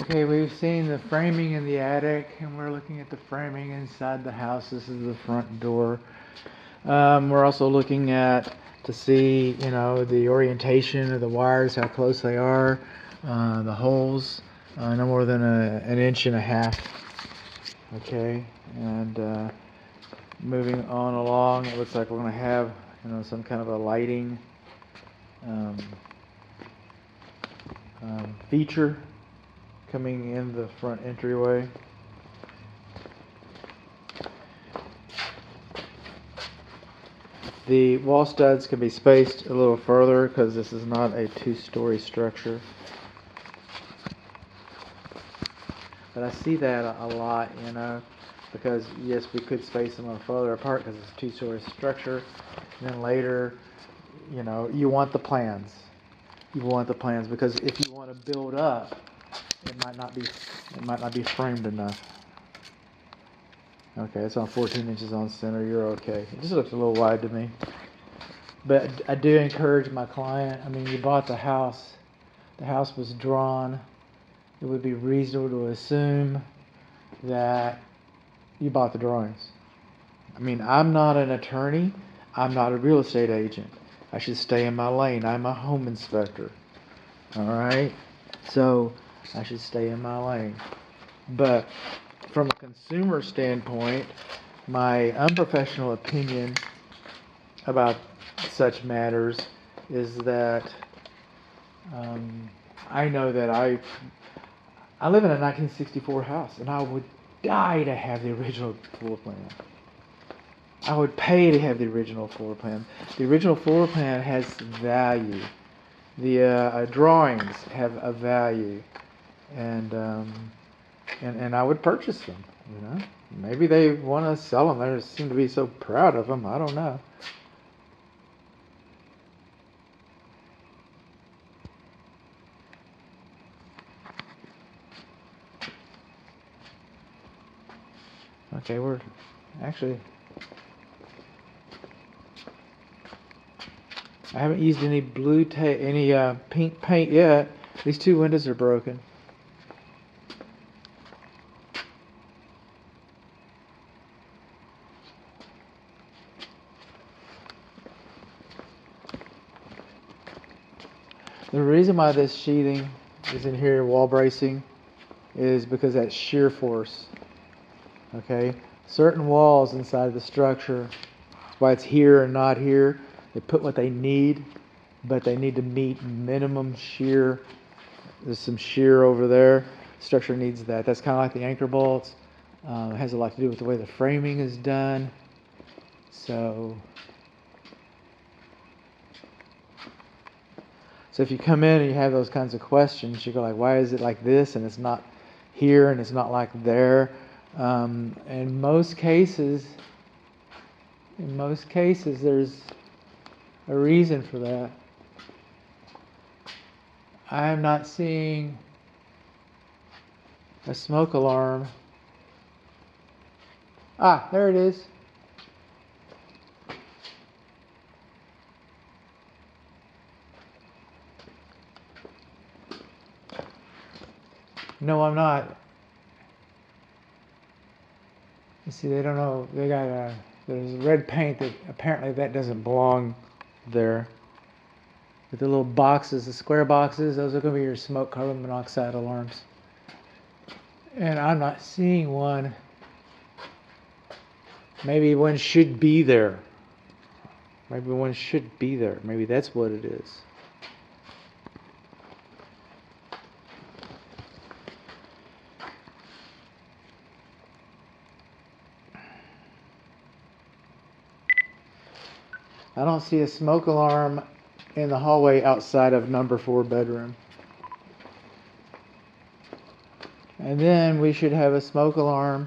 Okay, we've seen the framing in the attic, and we're looking at the framing inside the house. This is the front door. We're also looking at to see, the orientation of the wires, how close they are, the holes, no more than an inch and a half. Okay, and moving on along, it looks like we're going to have, some kind of a lighting um, feature coming in the front entryway. The wall studs can be spaced a little further because this is not a two-story structure. But I see that a lot, because yes, we could space them a little further apart because it's a two-story structure. And then later, you want the plans. You want the plans because if you want to build up, it might not be framed enough. Okay, it's on 14 inches on center. You're okay. It just looks a little wide to me. But I do encourage my client. I mean, you bought the house. The house was drawn. It would be reasonable to assume that you bought the drawings. I mean, I'm not an attorney. I'm not a real estate agent. I should stay in my lane. I'm a home inspector. All right? So I should stay in my lane. But from a consumer standpoint, my unprofessional opinion about such matters is that I know that I live in a 1964 house, and I would die to have the original floor plan. I would pay to have the original floor plan. The original floor plan has value. The drawings have a value, and I would purchase them. Maybe they want to sell them. They seem to be so proud of them. I don't know. Okay, we're actually. I haven't used any pink paint yet. These two windows are broken. The reason why this sheathing is in here, wall bracing, is because that shear force. Okay, certain walls inside the structure, that's why it's here and not here. They put what they need, but they need to meet minimum shear. There's some shear over there. Structure needs that. That's kind of like the anchor bolts. It has a lot to do with the way the framing is done. So if you come in and you have those kinds of questions, you go like, why is it like this and it's not here and it's not like there? In most cases, there's a reason for that. I am not seeing a smoke alarm. Ah, there it is. No, I'm not. You see, they don't know. They got there's red paint that apparently that doesn't belong there. With the little boxes, the square boxes, those are going to be your smoke carbon monoxide alarms. And I'm not seeing one. Maybe one should be there. Maybe that's what it is. I don't see a smoke alarm in the hallway outside of number 4 bedroom. And then we should have a smoke alarm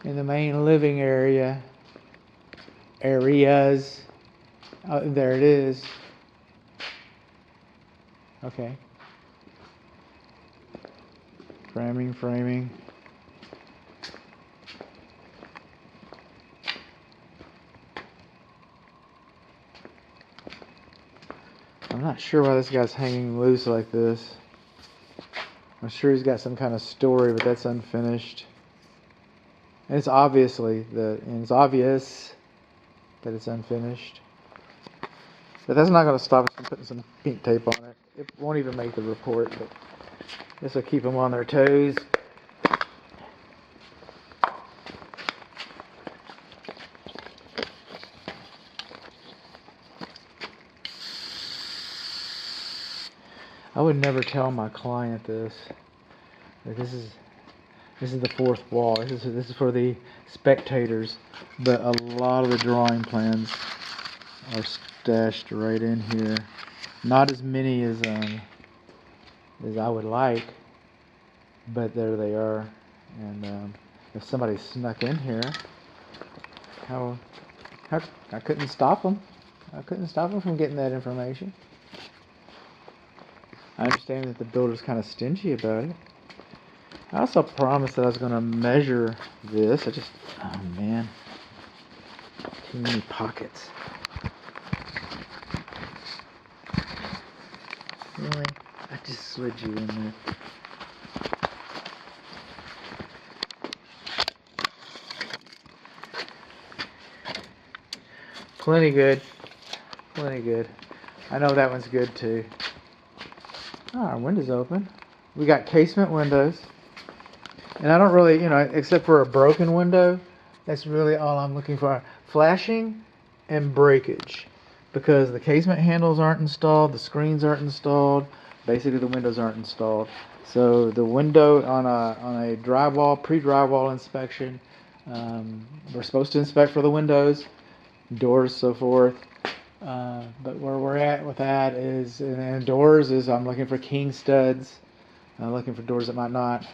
in the main living areas. Oh, there it is. Okay. Framing. I'm I'm not sure why this guy's hanging loose like this. I'm sure he's got some kind of story, but that's unfinished. And it's obvious that it's unfinished. But that's not going to stop us from putting some pink tape on it. It won't even make the report, but this will keep them on their toes. I would never tell my client this. But this is the fourth wall. This is for the spectators. But a lot of the drawing plans are stashed right in here. Not as many as I would like, but there they are. And if somebody snuck in here, how I couldn't stop them. I couldn't stop them from getting that information. I understand that the builder's kind of stingy about it. I also promised that I was going to measure this. Oh man, too many pockets. Really? I just slid you in there. Plenty good. Plenty good. I know that one's good too. Oh, our window's open. We got casement windows. And I don't really, except for a broken window, that's really all I'm looking for. Flashing and breakage. Because the casement handles aren't installed, the screens aren't installed, basically the windows aren't installed. So the window on a drywall, pre-drywall inspection, we're supposed to inspect for the windows, doors, so forth. But where we're at with that is, and doors is I'm looking for king studs. I'm looking for doors that might not.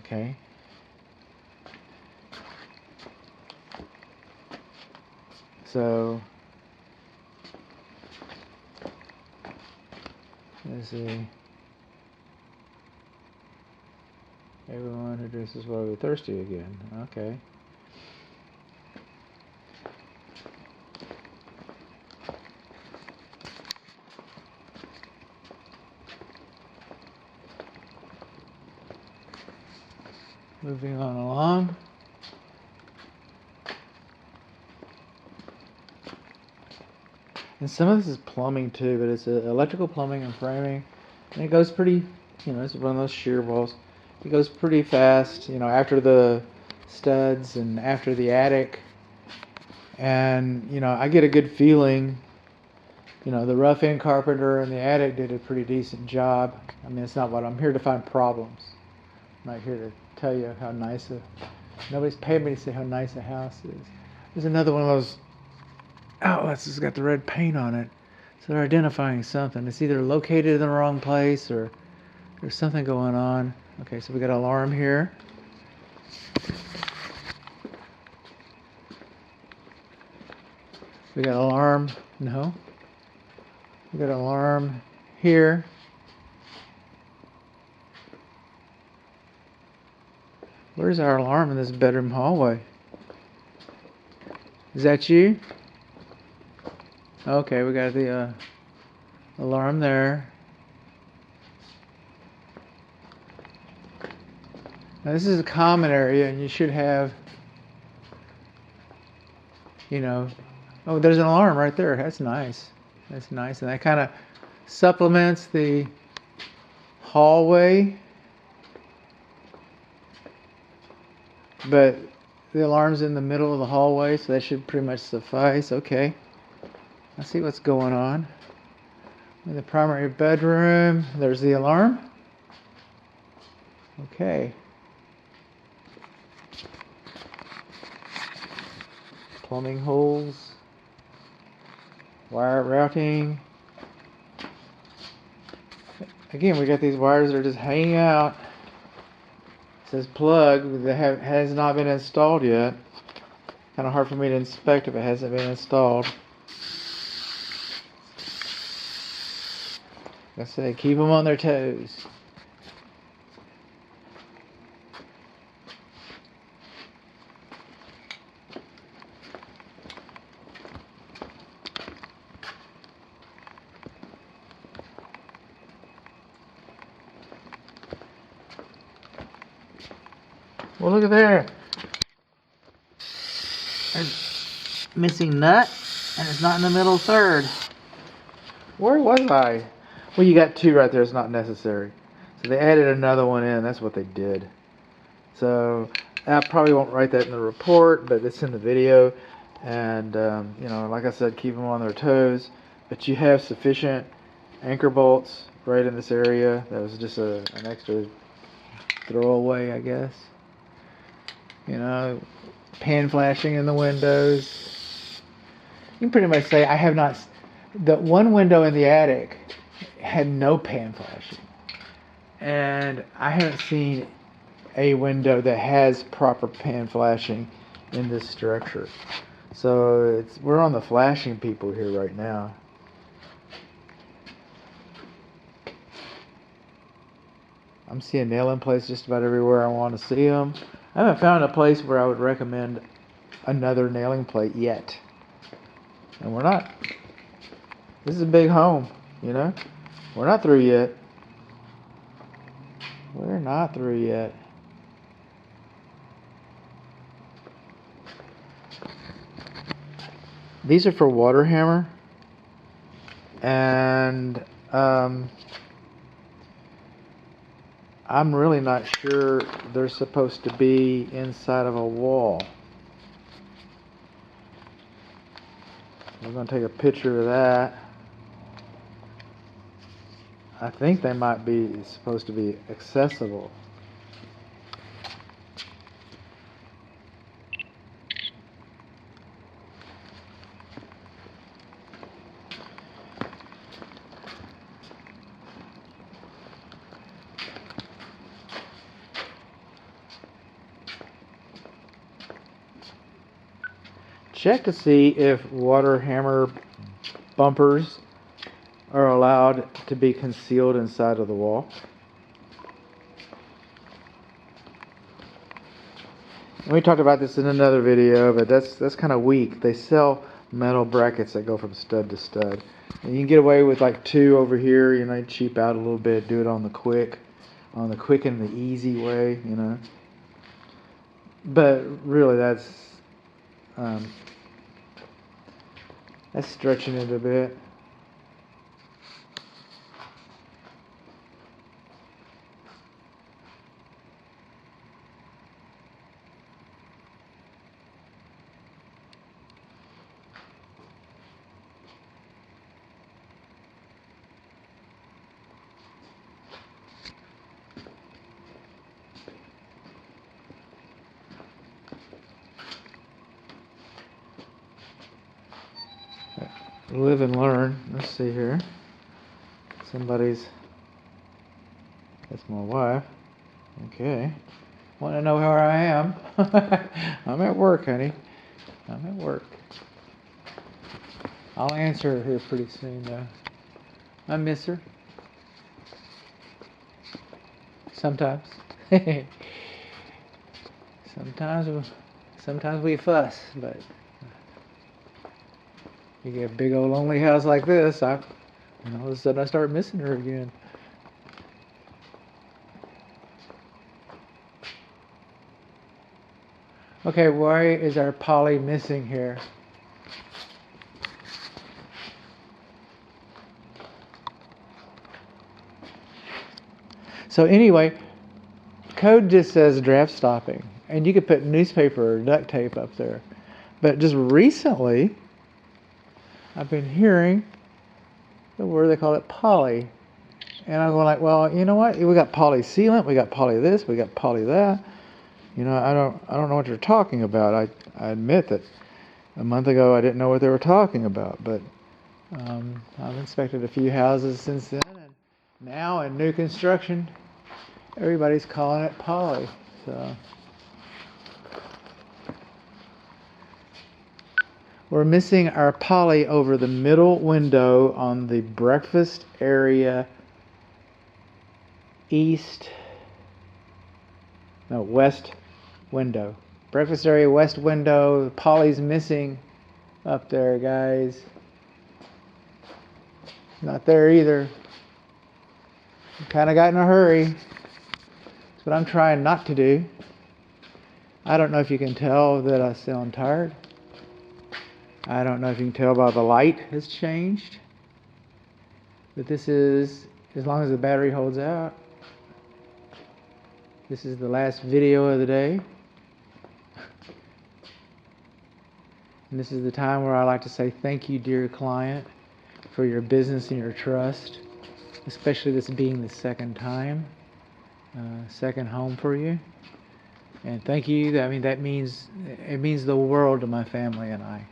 Okay. So let's see. Everyone who dresses well will be thirsty again. Okay. Moving on along. And some of this is plumbing too, but it's electrical plumbing and framing. And it goes pretty, it's one of those shear walls. It goes pretty fast, after the studs and after the attic. And, I get a good feeling, the rough-in carpenter and the attic did a pretty decent job. I mean, it's not what I'm here to find problems. I'm not here to tell you how nice nobody's paid me to say how nice a house is. There's another one of those outlets that's got the red paint on it. So they're identifying something. It's either located in the wrong place or there's something going on. Okay, so we got an alarm here. We got an alarm. No. We got an alarm here. Where's our alarm in this bedroom hallway? Is that you? Okay, we got the alarm there. Now this is a common area, and you should have, oh, there's an alarm right there. That's nice. That's nice, and that kind of supplements the hallway. But the alarm's in the middle of the hallway, so that should pretty much suffice. Okay. Let's see what's going on. In the primary bedroom, there's the alarm. Okay. Plumbing holes. Wire routing. Again, we got these wires that are just hanging out. It says plug that has not been installed yet. Kind of hard for me to inspect if it hasn't been installed. Like I say, keep them on their toes. Well, look at there. There's missing nut, and it's not in the middle third. Where was I? Well, you got two right there. It's not necessary. So they added another one in. That's what they did. So I probably won't write that in the report, but it's in the video. And, you know, like I said, keep them on their toes. But you have sufficient anchor bolts right in this area. That was just an extra throwaway, I guess. You know, pan flashing in the windows. You can pretty much say I have not. The one window in the attic had no pan flashing, and I haven't seen a window that has proper pan flashing in this structure. So we're on the flashing people here right now. I'm seeing nail in place just about everywhere I want to see them. I haven't found a place where I would recommend another nailing plate yet. And we're not. This is a big home, you know. We're not through yet. We're not through yet. These are for water hammer. And I'm really not sure they're supposed to be inside of a wall. We're going to take a picture of that. I think they might be supposed to be accessible. Check to see if water hammer bumpers are allowed to be concealed inside of the wall. And we talked about this in another video, but that's kind of weak. They sell metal brackets that go from stud to stud. And you can get away with like two over here, you know, cheap out a little bit, do it on the quick and the easy way, you know. But really that's stretching it a bit. Live and learn. Let's see here. That's my wife. Okay. Want to know where I am? I'm at work, honey. I'm at work. I'll answer her here pretty soon, though. I miss her. Sometimes. Sometimes we fuss, but you get a big old lonely house like this, all of a sudden I start missing her again. Okay, why is our poly missing here? So anyway, code just says draft stopping, and you could put newspaper or duct tape up there. But just recently, I've been hearing the word they call it poly. And I'm going like, well, you know what? We got poly sealant, we got poly this, we got poly that. You know, I don't know what you're talking about. I admit that a month ago I didn't know what they were talking about, but I've inspected a few houses since then, and now in new construction, everybody's calling it poly. So we're missing our poly over the middle window on the breakfast area west window. Breakfast area west window. The poly's missing up there, guys. Not there either. Kind of got in a hurry. That's what I'm trying not to do. I don't know if you can tell that I sound tired. I don't know if you can tell by the light has changed. But this is, as long as the battery holds out, this is the last video of the day. And this is the time where I like to say thank you, dear client, for your business and your trust, especially this being the second time, second home for you. And thank you. I mean, it means the world to my family and I.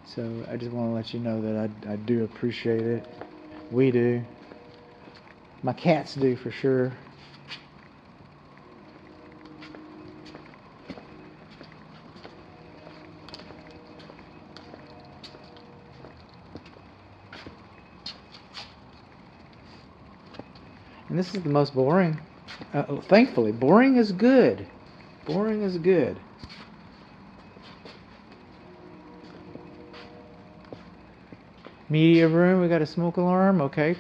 So I just want to let you know that I do appreciate it. We do. My cats do for sure. And this is the most boring. Thankfully, boring is good. Boring is good. Media room, we got a smoke alarm. Okay.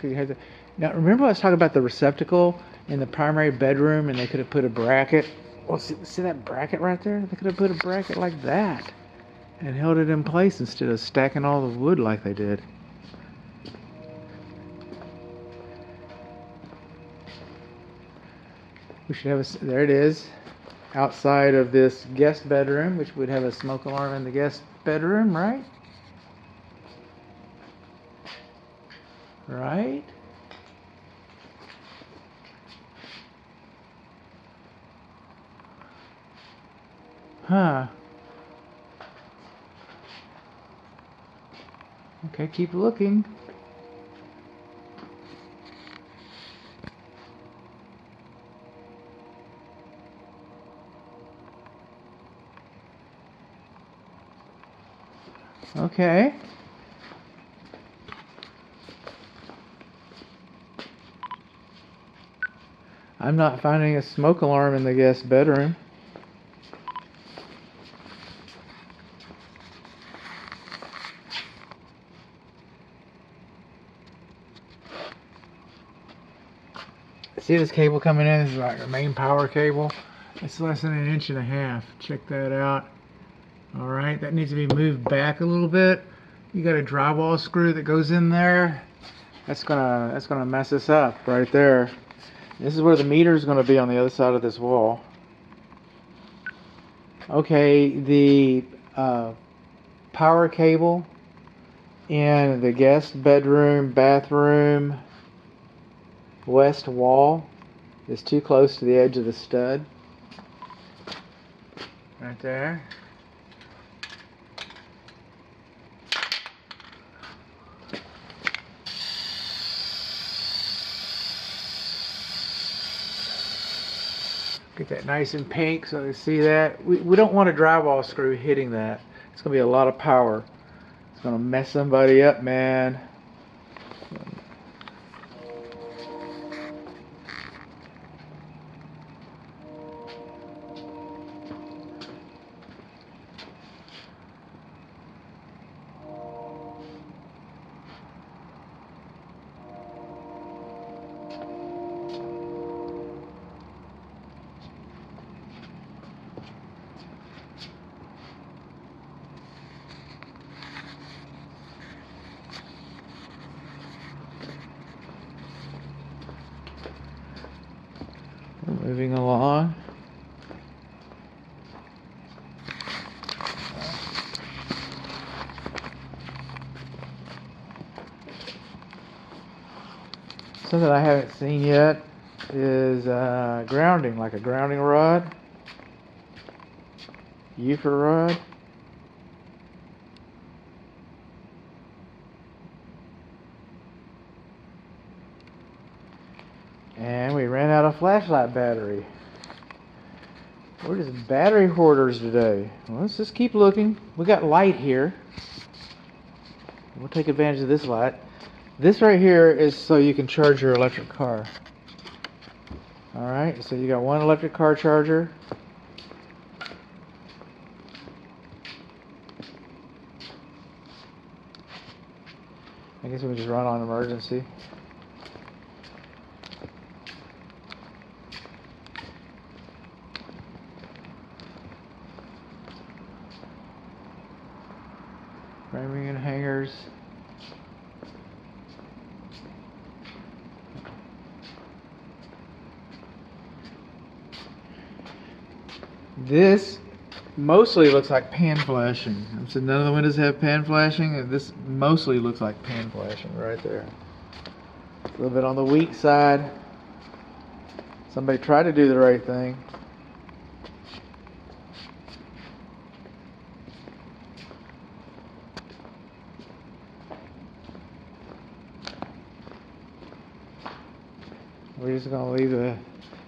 Now, remember I was talking about the receptacle in the primary bedroom, and they could have put a bracket. Well, see that bracket right there? They could have put a bracket like that and held it in place instead of stacking all the wood like they did. We should have there it is, outside of this guest bedroom, which would have a smoke alarm in the guest bedroom, right? Right? Huh. Okay, keep looking. Okay. I'm not finding a smoke alarm in the guest bedroom. See this cable coming in? This is like a main power cable. It's less than 1.5 inches. Check that out. Alright, that needs to be moved back a little bit. You got a drywall screw that goes in there. That's gonna mess us up right there. This is where the meter is going to be, on the other side of this wall. Okay, the power cable in the guest bedroom, bathroom, west wall is too close to the edge of the stud. Right there. Get that nice and pink so you see that. We don't want a drywall screw hitting that. It's going to be a lot of power. It's going to mess somebody up, man. We're moving along. Something I haven't seen yet is grounding, like a grounding rod, Euphor rod. And we ran out of flashlight battery. We're just battery hoarders today. Well, let's just keep looking. We got light here. We'll take advantage of this light. This right here is so you can charge your electric car. Alright, so you got one electric car charger. I guess we can just run on emergency. Framing and hangers. This mostly looks like pan flashing. So none of the windows have pan flashing, and this mostly looks like pan flashing right there. A little bit on the weak side. Somebody tried to do the right thing. We're just gonna leave the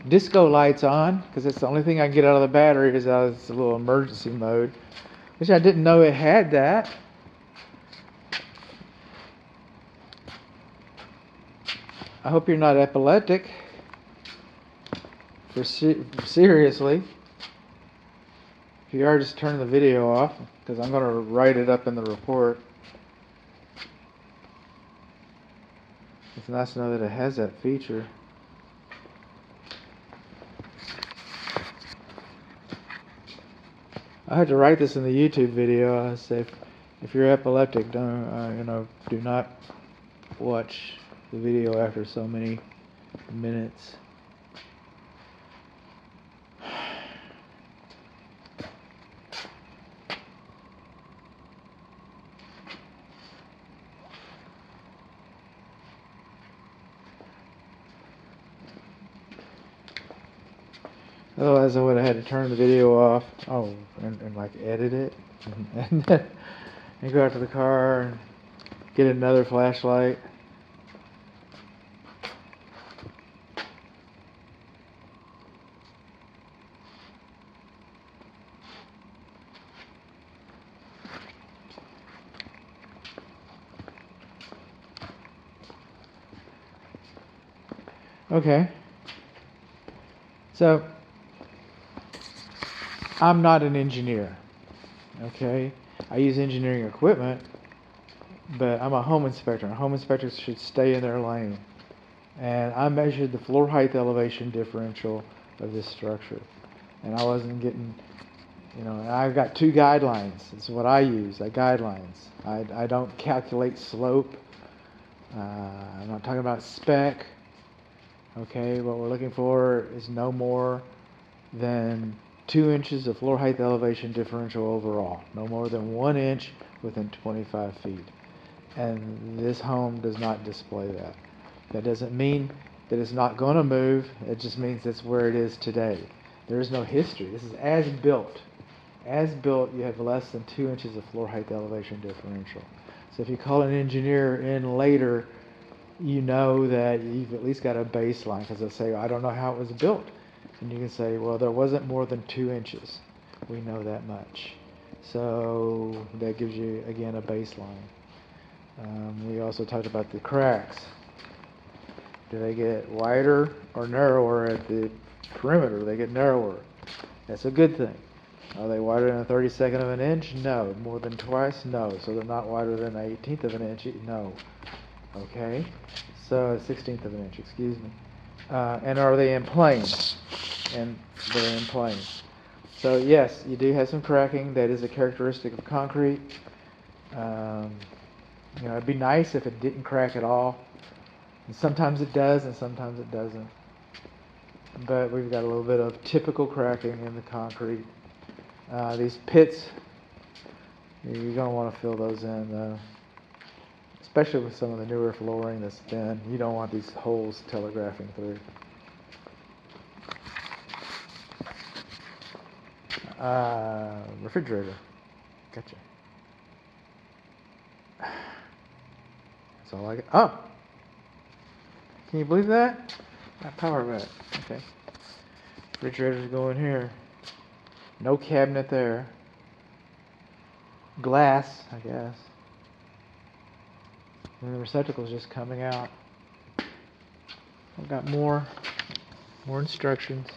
disco lights on because that's the only thing I can get out of the battery is out of this little emergency mode, which I didn't know it had that. I hope you're not epileptic. Seriously. If you are, just turn the video off because I'm going to write it up in the report. It's nice to know that it has that feature. I had to write this in the YouTube video. I say, if you're epileptic, don't do not watch the video after so many minutes. Otherwise, I would have had to turn the video off. Oh, and like edit it, and go out to the car and get another flashlight. Okay. So, I'm not an engineer, okay? I use engineering equipment, but I'm a home inspector. And home inspectors should stay in their lane. And I measured the floor height elevation differential of this structure. And I wasn't getting, and I've got 2 guidelines. It's what I use, guidelines. I don't calculate slope. I'm not talking about spec. Okay, what we're looking for is no more than 2 inches of floor height elevation differential overall. No more than 1 inch within 25 feet. And this home does not display that. That doesn't mean that it's not going to move. It just means that's where it is today. There is no history. This is as built. As built, you have less than 2 inches of floor height elevation differential. So if you call an engineer in later, you know that you've at least got a baseline, because they'll say, I don't know how it was built. And you can say, well, there wasn't more than 2 inches. We know that much. So that gives you, again, a baseline. We also talked about the cracks. Do they get wider or narrower at the perimeter? They get narrower. That's a good thing. Are they wider than a 32nd of an inch? No. More than twice? No. So they're not wider than an 18th of an inch? No. Okay. So a 16th of an inch, excuse me. And are they in plane? And they're in plane. So yes, you do have some cracking. That is a characteristic of concrete. It'd be nice if it didn't crack at all. And sometimes it does, and sometimes it doesn't. But we've got a little bit of typical cracking in the concrete. These pits, you're going to want to fill those in, though. Especially with some of the newer flooring that's thin. You don't want these holes telegraphing through. Refrigerator. Gotcha. That's all I got. Oh! Can you believe that? That power back. Okay. Refrigerator's going here. No cabinet there. Glass, I guess. And the receptacle's just coming out. I've got more instructions.